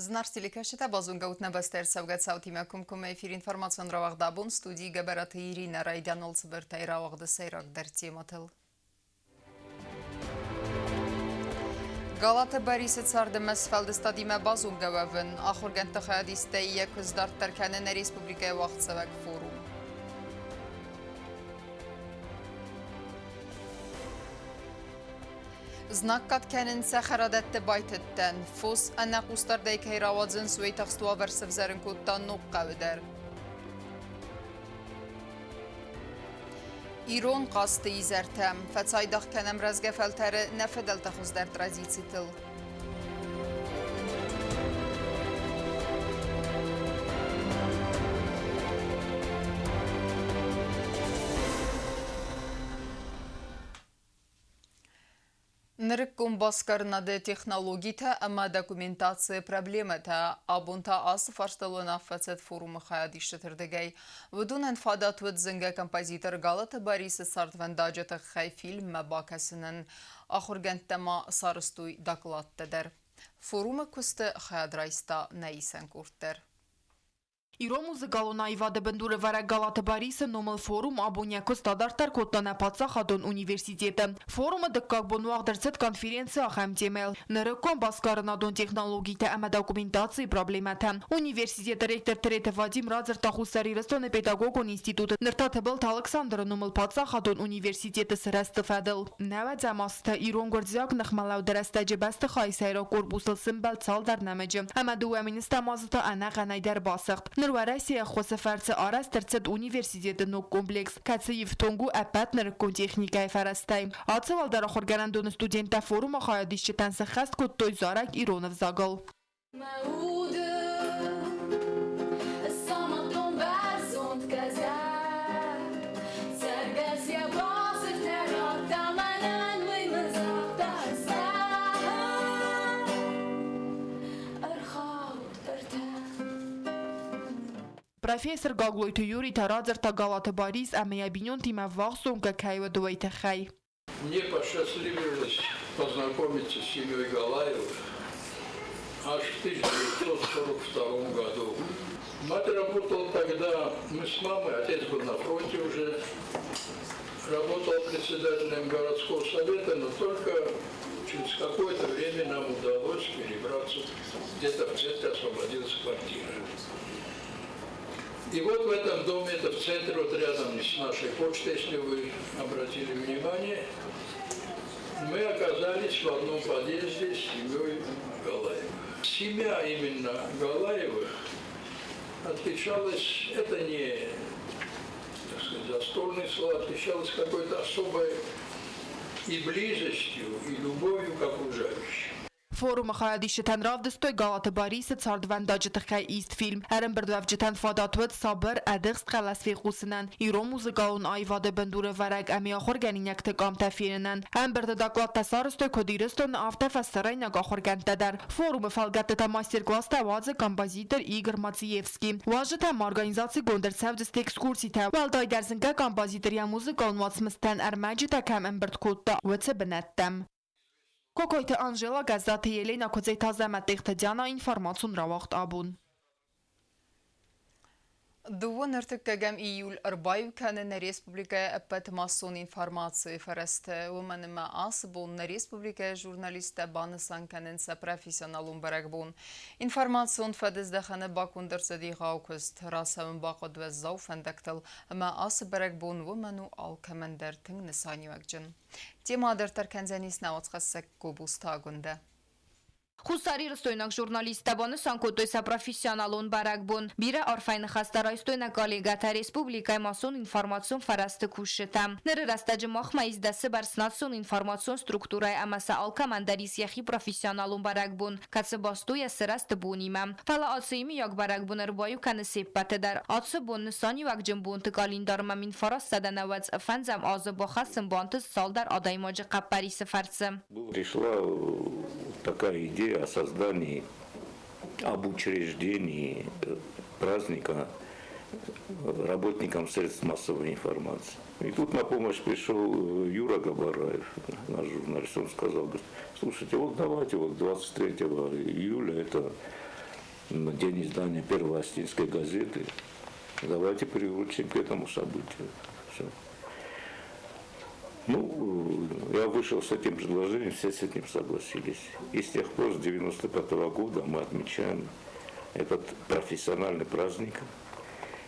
Знарстиликашета базунгаут набастер савгат тимакум эфир информацион равагдабун студии габараты Ирина Райдянол цбертай равагда сайрак дартиематыл. Галата Борисет сардемес фалды стадиме базунгававын ахургентта хаядисте якыздарт тарканен республикая вахтсавак форум. Знак катканин сахарадетте байтеттен, фос анна кустардай кайравадзын суейтахстуа версевзерин куттан нуққавидер. Ирон қасты изертем, фацайдах канам разгафалтары нафедалтахуздер традицитыл. Нырыккум баскарнады технологита, ама документация проблемата, абунта ас фаршталуна фацет форумы хаядиштетірдігей. Вудунан фадат вудзынга композитор Галата Бориса сартвандаджата хай фильм мабакасынын ахургенттема сарыстуй докладтадыр. Форумы күсті хаядрайста наисан курттер. Իրոմ մուզիկալոն այվադը բնդուրը վարակ Գալատը Բարիսը նոմլ ֆորում աբոնյակո ստադարտար կոտանապացա խադոն ունիվերսիտետը։ Ֆորումը դկկակ բոնուաղ դրցետ կոնֆերենցը ախեմ տեմել։ Նրըկոն բասկարնադոն տեխնոլոգիთა ամա դոկումենտացի պրոբլեմաթը։ Ունիվերսիտետը ռեկտոր տրետը Վադիմ Ռաձր տախուսարի ռստոնը պետագոգոն ինստիտուտը նրտաթբլտ Ալեքսանդրը նոմլ պացա խադոն ունիվերսիտետը սրաստը ֆադել։ Նավա ձամաստը իրոն գորձյակ նխմալավ դրաստաջը բաստը խայսայրո կորբուսլ սմբալ ցալ դարնամեջը։ Ամա դու ամինստամազıta ana qanayder basıqt. Россия хосефарцы арас терцет университеты нок комплекс кацеев тонгу апатнер контехника фарастай. Ацевал дарахоргарандон студента форума хаядишчетан сахаст кот той зарак Иронов загал. Профессор Гаглойты Юрий Тарадзер Галата Борис Амиябинён Тима Вахсунка Кайва Дуэйта Хай. Мне посчастливилось познакомиться с семьей Галаевых аж в 1942 году. Мать работала тогда, мы с мамой, отец был на фронте уже, работал председателем городского совета, но только через какое-то время нам удалось перебраться, где-то в центре освободилась квартира. И вот в этом доме, это в центре, вот рядом с нашей почтой, если вы обратили внимание, мы оказались в одном подъезде с семьей Галаевых. Семья именно Галаевых отличалась, это не, так сказать, застольные слова, отличалась какой-то особой и близостью, и любовью к окружающим. Форума хаядишетан равдыстой Галата Бориса цардвандаджата хай ист фильм. Әрін бірдвавджетан фадатвет сабыр әдіғст қаласвеқусынан. Иром музыкалун айвады бендуры варак әмі ахорганинякты камтафирінен. Әм бірді докладта сарыстой кодиристон автофассарайнак ахоргантадар. Форумы фалгаттыта мастер-класста вазы композитор Игорь Мациевский. Важетам организации гондерцевдіст экскурсита. Валдай дәрзінгі композитор я музыкалун вацмыстан әрмәджіта кәм әмбірд кодта вәці бінәттім. Կոկոյթը Անժելա գազատը ելին ակոծեի թազամատեղտը դյանա ինվարմացուն ռավաղտ աբուն։ Дуон артыккагам июль арбаю канен республика аппет массон информации фарасты уманыма ас бун республика журналиста банысан канен са профессионалун барак бун. Информацион фадыздаханы бакундырсади гауκust расамын бақод вез зауфандактал ама ас барак бун уману ал командар тың нысанюакжын. Тема адыртар канзанис навацқасак кубустагунда. Խուսարի ռստոյնակ ժուրնալիստը բոնը սանկոտոյսա պրոֆեսիոնալուն բարակբուն, բիրը արվայն խաստարայստոյնակ ալեգաթա ռեսպուբլիկայ մասոն ինվարմացոն վարաստը կուշշտա։ Նրը ռաստաջը մոխմա իզդասը բարսնացոն ինվարմացոն ստրուկտուրայ ամասա ալկամանդարիս յախի պրոֆեսիոնալուն բարակբուն, կացը բաստույա սրաստը բունիմա։ Վալա ացույիմի յակ բարակբուն ըրբայու կանը սեպպատը դար, ացը բոնը սանի վակ ջմբուն տկալին դարմամ ինվարաս սադանավաց ֆանձամ ազը բոխասն բանտыз салдар адаймաջы қаппарisi фарцы. Пришла такая идея о создании, об учреждении праздника работникам средств массовой информации. И тут на помощь пришел Юра Габараев, наш журналист. Он сказал, слушайте, вот давайте, вот 23 июля это на день издания первой Остинской газеты. Давайте приурочим к этому событию. Все. Ну, я вышел с этим предложением, все с этим согласились. И с тех пор, с 1995 года, мы отмечаем этот профессиональный праздник.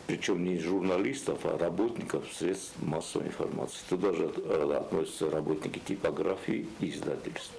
Причем не журналистов, а работников средств массовой информации. Туда же относятся работники типографии и издательств.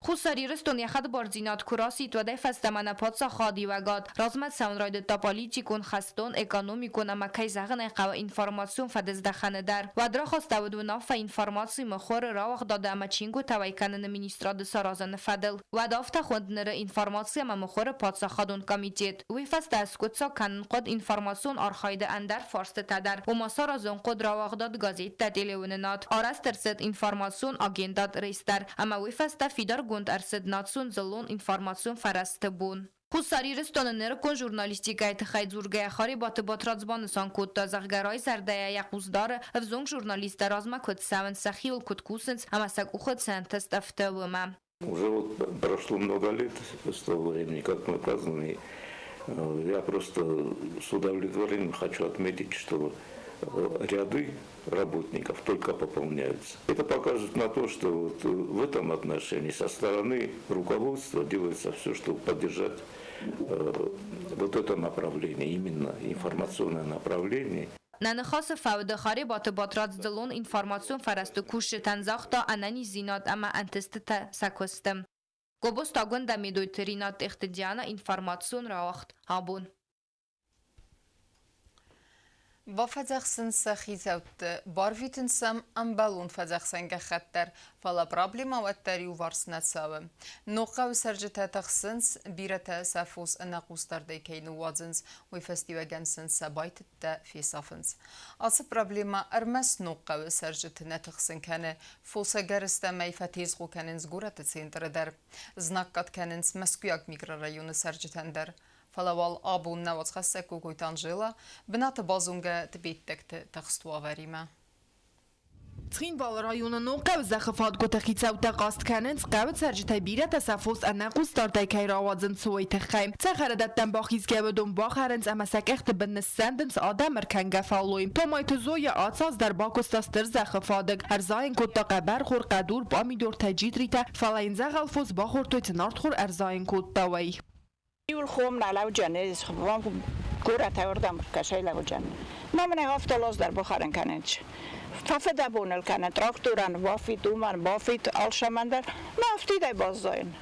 Хусариристон яхад барзинат کراسی تو ده فستمانه پادسا خادی و گاد رازمت سونراید تا پالیتیکون خستون اکانومیکون اما کی زغن قوا اینفورماسیون فدزدخانه در و درا خواسته بود و ناف اینفورماسی مخور راوخ داده اما چینگو تویکنن مینیستراد سرازن فدل و دافت خوندنر اینفورماسی اما مخور پادسا خادون کمیتیت وی فست اسکوتسا کنن قد اینفورماسیون آرخایده اندر فارست تدر و مسار از اون قد راوخ داد گازیت تدیلوننات آرست ترسد اینفورماسیون آگنداد ریستر اما وی فست فیدار گوند ارسد ناتسون زلون اینفورماسیون فرسته بون. خصاری رستان نرکن ژورنالیستیکای تخیل زورگه خاری بات رازبانسان کد تا زغگرای سرده یقوزدار افزونگ ژورنالیست رازما کد سون سخیل کد کوسنس اما سگ اخد سنتست افته وما. Уже вот прошло много лет с того времени, как мы праздновали. Я просто с удовлетворением хочу отметить, что ряды работников только пополняются. Это показывает на то, что вот в этом отношении со стороны руководства делается все, чтобы поддержать вот это направление, именно информационное направление. ننخاص فاوده خاری بات رازدلون اینفورماسیون فرست کوش تنزاختا انانی زینات اما انتست سکوستم. گوبستا گنده میدوی ترینات اختیانا اینفورماسیون راوخت هابون. با فزخسن سخیزوت بارویتن سم امبالون فزخسنگ خطر فلا پرابلما و تری و وارسنت ساوم. نوقا و سرجتا تخسنس بیرتا سافوس اناقوستر دیکین وازنس و فستیو گنسن سبایت تا فی صافنس. آس پرابلما ارمس نوقا و سرجتا نتخسن کنه فوسا گرستا میفتیز خو کننس گورت سینتر در زناکات کننس مسکویاک میکرارایون سرجتن در. فلوال آبون نواز خسته کوکوی تانجیلا بنات بازونگه تبیتکت تخستوا وریمه. تخين والرايون نوقع وزخفات قوتخيتsa وتقاست كاننس قاوت سرجتای بیره تصفوس انقوس دارتای که راوازن سوی تخیم تخردت تنباخیز که بدون باخرنس اما سکخت بنسندنس آدم مرکنگه فالویم تو مایت زوی آتساز در باکستاستر زخفادگ ارزاین کد تا قبر خور قدور با میدور تجید ریتا فلاین زغلفوز باخور توی تنارد خور ارزاین کد تاوی يقول خوم نعلو جنة خبرهم كورة توردم كشيء لو جنة ما من هفت لاز در بخارن کننش ففدا بونل کنن تراکتوران وافی دومن وافی آلشمندر ما هفتی دای بازداین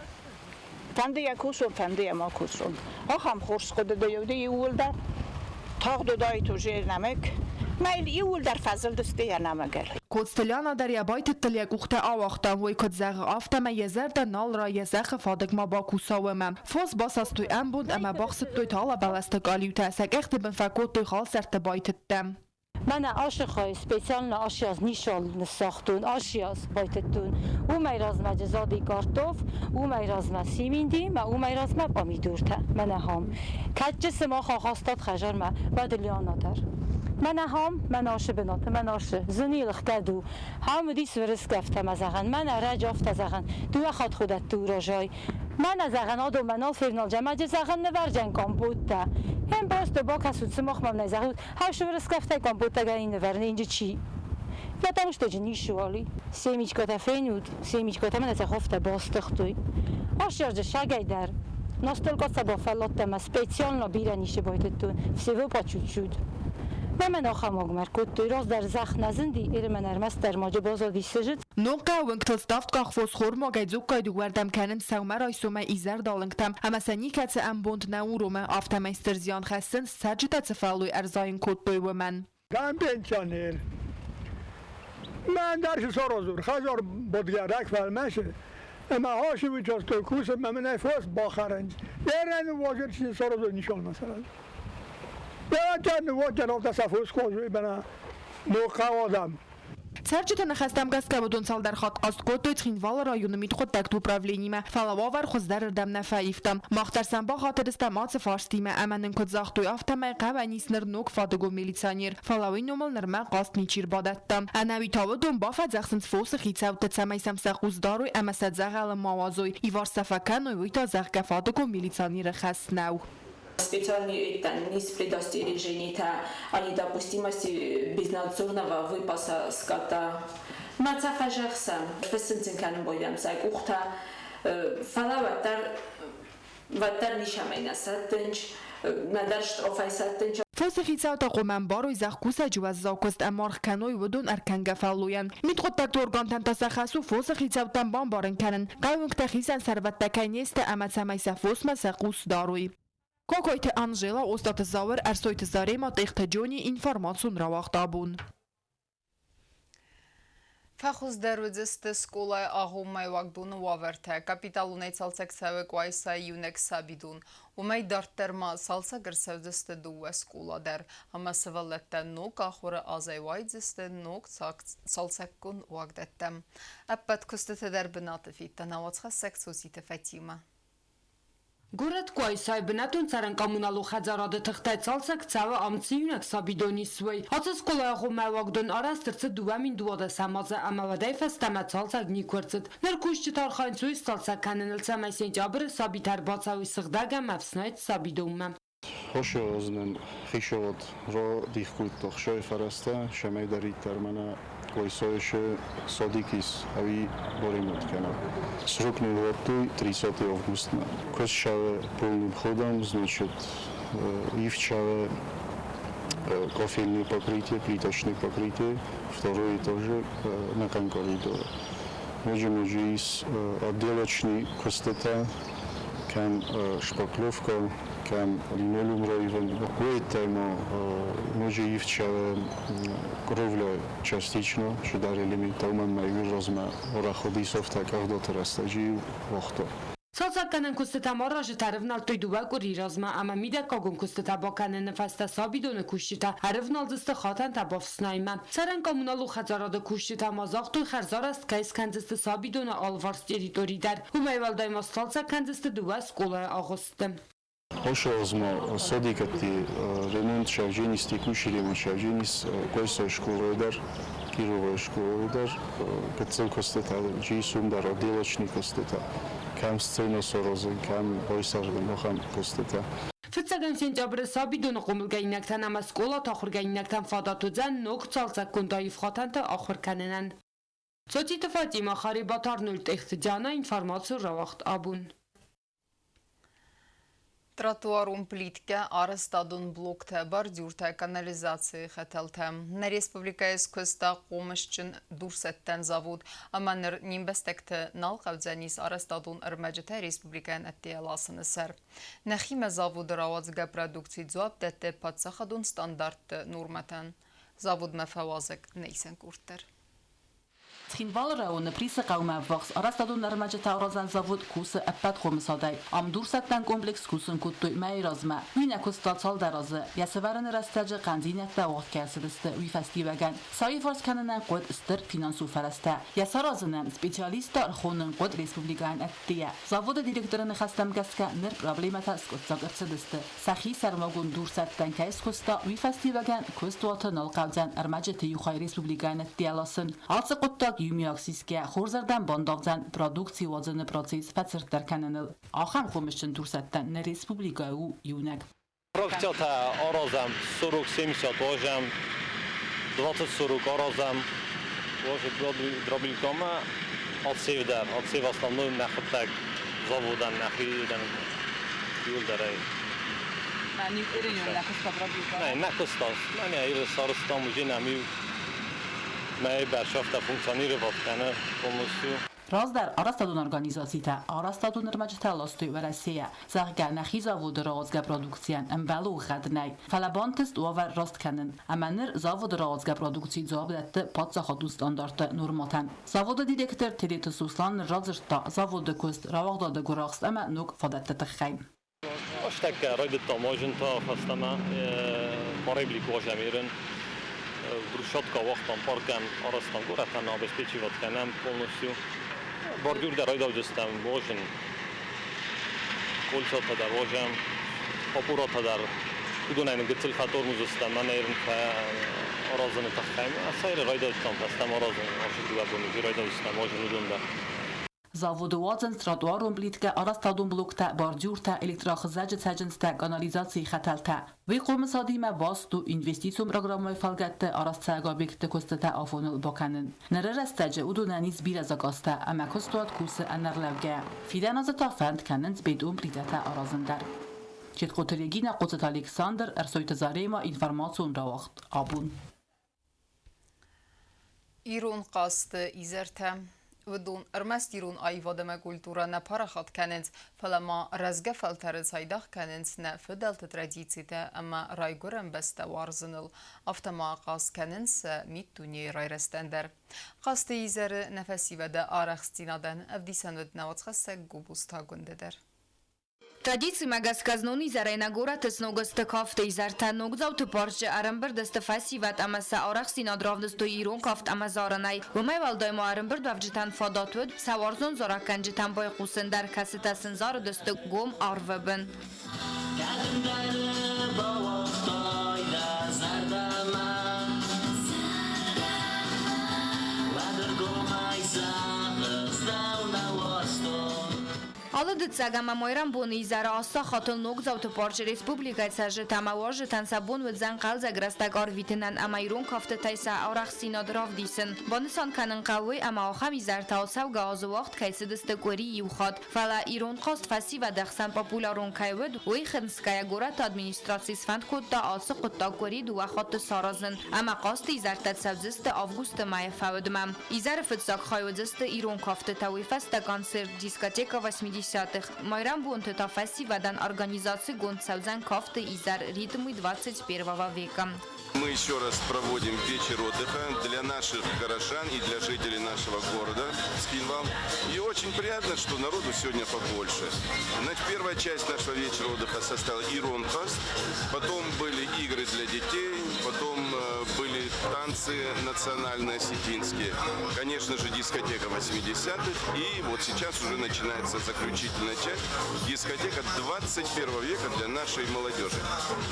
فندی کوسون فندی ما کوسون آخام خورس خود دیودی یول در تاق دای تو جیر نمک ما یول در فضل دستی یا نمکل کودستلیانا در یابایت تلیک اخته آوخته وی کد زغ آفته ما یزر در نال را یزخ فادق ما با کوساوه من فوز باس از توی ام بود اما باقصد توی تالا بلستگالیو تاسک اخت بنفکوت توی خال سرت بایت دم من عاشق سپیشال آشی از نیشال نساختون آشی از بایتتون او میراز مجزادی کارتوف او میراز مسیمیندی ما او میراز ما بامیدورته من هم کجس ما خواستاد خجر ما بدلیانا در من هم من آشه بنات من آشه زنی لختدو هم دیس ورس گفته مزغن من رج افت زغن دو خود خودت تو راجای من زغن آدم منال فرنال جمع زغن نورجن کامپوته هم باست با کسود سماخ مم نزغن هر شو ورس گفته کامپوته گرین نورن اینجا چی یا تموش تجنی شوالی سیمیچ کتا فینود سیمیچ کتا من از خفته باستختوی آشیارج شگای در ناستل کتا با فلات ما سپیشال نبیره نیشه بایدتون فسیو پاچود من آخام آگمر کد توی راز در زخ نزندی ایر من ارمست در ماجه بازادی سجد نوقع ونکتل ستافت که خفوز خورم و گیزوک که دوردم کنن سومه رای سومه ایزر دالنگتم اما سنی کت ام بوند نورومه آفتم ایسترزیان خستن سجده تفعلوی ارزاین کد توی و من کم پنچانیر من درش سارازور خزار بودگردک فرمشه اما هاشی ویچاست توی کوسم من نفاس باخرنج دیرن واجر چیز سارازور نشال مثلا Сарджита нахастам газка будун салдар хат аскот той тхинвал району митхот такту управлениме фалававар хоздар дам нафаифтам махтарсам ба хатырстам ац фарстиме аманын код захтуй автаме qavanis nirnok fadago militsioner falawin nomel nirma qast nichir badаттам анави тавдум ба фадзахсins фос хицавт цамайсам сaquzdaroy amasad zagal mawazoy ivar safakanoy vita zagga fadago militsioner khasnau Специальный это не с предостережений, они, допустим, если безнадзорного выпаса скота, мацафажахсам, фессенцинкан боям, сайкухта, фалаватар, ватар нишамайна саттенч, надар штрофай саттенч. Фосихица тaqoman baroy zaxkusa juwazzakust amar kanoy ودون ارکنگه فعلوین میتخود تکتور گانتن تسخصو فوسخیца تنبان بارن کنن قایونک تخیزن سروت تکنیست امت سمیسه فوس مسخوس داروی کوکویت انجلا استاد زاور ارسویت زارما تختجونی інформацун равахтабун Фахус դերուձստ սկոլայ աղումայ վագդուն ուավերթե, կապիտալունեյ ծալցեքցավը կվայսա յունեք սաբիդուն, ումեյ դարտերմա սալցա գրսևձստը դու է սկոլա դեր, համա սվալետտե նոկ ախորը ազայվայ ձստը նոկ ծալցեքկուն ուագդետտեմ, əppət küstütə դեր բնատը ֆիտտə նավացխա սեքսոսիտը ֆետիմə. Գորդ կոյսայ բնատուն ծարան կամունալու խազարադը թղթայցալցը կցավը ամցիյունակ սաբիդոնի սվեյ։ Հացս կոլայախում մայվագդոն արաստրցը դուվամին դուադը սամազը ամավադայ ֆեստամացալցակ նիքվերցըտ։ Ներկուշ չտարխայնցույս ծալցակ կանենլ սամայսեն ճաբրը սաբիտար բացավի սղդագա մավսնայց սաբիդոմը։ Հոշը ոզնեն խիշովոտ ռո դիխկույտ տողշոյ ֆարաստա շեմեյ դարի տերմենա Կոյսոյշը սոդիկիս հավի բորիմոտ կենա։ Срок работы 30 августа. Косшаве полным ходом, значит, ивчаве кофейное покрытие, плиточное покрытие, второе тоже на конкоридоре. Можем уже из отделочной костета, кем шпаклевка, кем линолеум райвен. Поэтому може ивчаве кровля частично, що дарили ми томан майвир розма ораходи софтаках до терастажи вахто. Ցածականն կուստամարը ժտարվնալ տույդուվակ ուր իրազմա ամա միդա կոգուն կուստատաբոքանը նվաստա սաբիդոնը կուշիտա հարվնալ ձստը խատան տաբովսնայմա Ցարան կոմունալու խածարադը կուշիտա մազաղտույ խարզարաստ կայս կանձստը սաբիդոնը ալվարս տերիտորի դար հումայվալդայմաս ցածականձստը դուվաս կոլայ աղոստը Հոշը ոզմա սոդիկատի ռեմոնտ շավջենիս տիկուշի ռեմոնտ շավջենիս կոյսո շկոլը դար Կիրովը շկոլը դար կծել կոստետա ջիսում դար ադելոչնի կոստետա Կամ սցենոսորոզը, կամ բոյսարդը նոխամ կոստետա Ֆծագան սենտյաբրը սաբիդոնը կոմուլգայինակտան ամաս կոլա թախուրգայինակտան ֆադատուձան նոկ ծալցակ կունդայիվ խատանտը ախորկանենան Ծոցիտը Ֆատիմա խարիբատարնուլ տեխտջանա ինվարմացու ռավախտ աբուն Тротуарում պլիտկը արստադուն բլոկ թե բարդյուր թե կանալիզացիի խետել թե Ներեսպուբլիկայիս կստա կոմշչն դուրս էттեն զավուդ ամանր նիմբեստեք թե նալ խավձանիս արստադուն ըրմեջը թե Ռեսպուբլիկային էտիելասını սեր Նեխի մե զավուդ ռաված գա պրոդուկցի ձուապ դետե պատսախադուն ստանդարտ նուրմատան զավուդ մե ֆավազեք նեյսեն կուրտեր Ցինվալ ռայոնը պրիսը կայում է վաղս արաստադուն նրմաջը թաղրազան զավոդ կուսը əppət խոմսադայ ամդուրսատտան կոմպլեքս կուսն կուտտույ մայրազմə Մյունյակու ստացալ դարազը Յասավարը նրաստաջը կանձինյակտա ողքյասրստը ուի ֆեստիվագան Սայիվարս կանանան կոդ ստր ֆինանսու ֆարաստա Յասարազնը սպեциалиста ռխոնն կոդ ռեսպուբլիկային ատտիա Զավոդը դիրեկտորը նխաստամ գասկա նր պրոբլեմատա սկոցակրցդստը Սախի սարմագուն դուրսատտան կայս կոստա ուի ֆեստիվագան կոստուատը նալկավձան արմաջը յուխայ ռեսպուբլիկային ատտիալասն Ալցը կոտտակ Յումիաքսիսկե խորզարդան բանդավձան պրոդուկցի ոձնը պրոցես ֆացրտարկանանլ ախամ խոմշչն դուրսատտան ներեսպուբլիկայու յունակ Прокчата оразам 40-70 ожам 20-40 оразам оже дробилкома от севдар от сев основной нахтак заводан нахидан юлдарай Мани ирин нахста пробилка Не нахстас мани ир сарстам ужинами Մայ բաշոֆտա ֆունկցիոնիրovat կանը полностью Раздar Արաստադուն օրգանիզացիա Արաստադուն նրմաջթալոստի Ռոսիա Զարգանա խիզավոդը ռոզգա պրոդուկցիան ըմբալու խադնայ Ֆալաբոնտս ուվեր ռոստկանն ամանր զավոդը ռոզգա պրոդուկցի զավդը պատսախոդու ստանդարտը նորմատան Զավոդը դիրեկտոր Տերետը Սուսլան ռազրտա զավոդը կուստ ռավաղդը գորախս ամա նուկ ֆադատը տխայն Աշտակ ռոյդը տոմոժն թո ֆաստամա պարեբլիկ ոժամիրն Брусчатка вахтан паркан арастан горatan обеспечивать канам полностью. Бордюр да райдавжистам можен. Колчата да вожам. Апурата да удунайны гыцыл хатор музыстан манайрын аразыны тахкайм. Асайры райдавжистан фастам аразын ашыдуга bunu райдавжистан можен удунда. Զավոդուած են տրոտուարում պլիտկը, արաստադում բլոկտը, բորդյուրտը, էլեկտրախզաջը ցաջնստը, կանալիզացիի խաթալտը։ Վի կոմսադիմը վաստու ինվեստիցիում պրոգրամոյ ֆալգատը արաստայագ օբյեկտը կոստատը ավոնել բոկանն։ Ներերստաջը ուդունանից բիրազակոստը, ամակոստուատ կուսը անարլավգը։ Ֆիդանազը տաֆանդ կանենց բետում պլիտատը արազնդար։ Չետկոտերեգինա Qoțet Alexander, Ersoytă Zarema, Informațiun Rauacht, Abun. Իրուն qastı izertə Vdun Ermest İrun ayvademe kultura ne parahat kenens falama razga faltarı saydah kenens ne fıdaltı tradisiyete ama rayguren beste varzınıl aftama qas kenens mit dünya rayrestender. Qastı izeri nefesi ve de araxstinadan evdisen ve nevatxası gubusta gündeder. Традиции магазказнуни зарайнагора тесногаста кафта изарта ногзавты парча арамбер дастафаси ват амаса арахси надравдасто ирон кафт амазаранай вмай валдаймо арамбер давжитан фадатвд саварзон зораканжитан бой қусындар каситасын зар дасты гом арвабын. Алады цагама мойрам бон изара аста хатыл ногзавты парча республика цажы тамаважы тансабон вдзан қалза грастагар витинан амайрон кафты тайса арахси надравдисен. Банысан канын қавы ама ахам изар таусав газы вақт кайсыдысты кори юхат. Фала ирон қаст фаси ва дахсан популярон кайвд уй хынская горат администрации сфанд кодда асы қутта кори ду вахат саразын. Ама қаст изар татсавзысты август май фавдмам. Изар фтсак хайвдысты ирон кафты тавифаста концерт дискотека 80 Майрам бунты тафаси вадан организации гонцавзан кафты изар ритмы 21 века. Мы еще раз проводим вечер отдыха для наших горожан и для жителей нашего города Цхинвал. И очень приятно, что народу сегодня побольше. Значит, первая часть нашего вечера отдыха состояла Ирон Каст, потом были игры для детей, потом были танцы национальные осетинские, конечно же дискотека 80-х, и вот сейчас уже начинается заключительная часть, дискотека 21 века для нашей молодежи.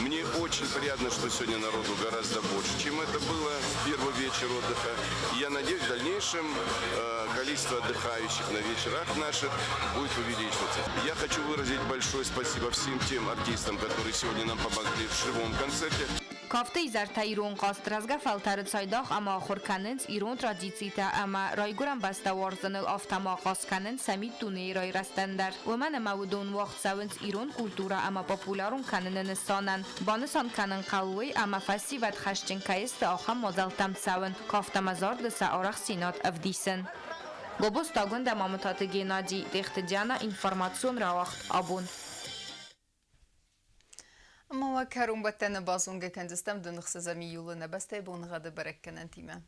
Мне очень приятно, что сегодня народу гораздо больше, чем это было в первый вечер отдыха. Я надеюсь, в дальнейшем количество отдыхающих на вечерах наших будет увеличиваться. Я хочу выразить большое спасибо всем тем артистам, которые сегодня нам помогли в живом концерте. Кафта изарта ирон қаст разга фалтары цайдах ама ахор каненц ирон традицита ама райгурам баста варзаныл автама қас каненц самит туне рай растандар. Вман ама удон вақт савенц ирон культура ама популярун каненен санан. Банысан канен қалуи ама фаси вад хашчен кайст ахам мазалтам савен. Кафта мазар дса арах синат авдисен. Гобос тагунда мамутаты Геннадий Дехтедяна информацион равахт абун. Ama karun battene bazunga kendistem dönüksüz ami yoluna beste bongadı bırakkenen time.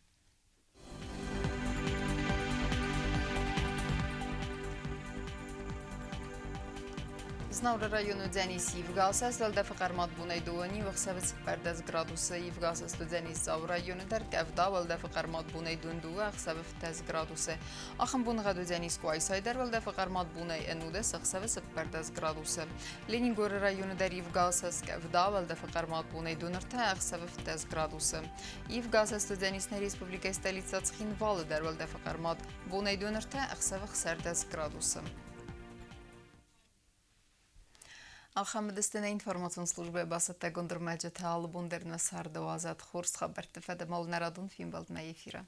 Znavra rayonu Dzenis Yivgasas velda faqarmat bunay dovani vaqsavit 15 gradusa Yivgasas do Dzenis Zav rayonu dar kavda velda faqarmat bunay dundu vaqsavit 15 gradusa Axın bunğa do Dzenis Qoysaydar velda faqarmat bunay enuda vaqsavit 15 gradusa Leningor rayonu dar Yivgasas kavda velda faqarmat bunay dunurta vaqsavit 15 gradusa Yivgasas do Dzenis Respublika stolica Цхинвал dar velda faqarmat bunay dunurta vaqsavit 14 gradusa Алхамдыстына информацион службы басатта гондырмаджа таалы бундерна сарды азат хорс хабарты фадамал нарадун фильм балдма эфира.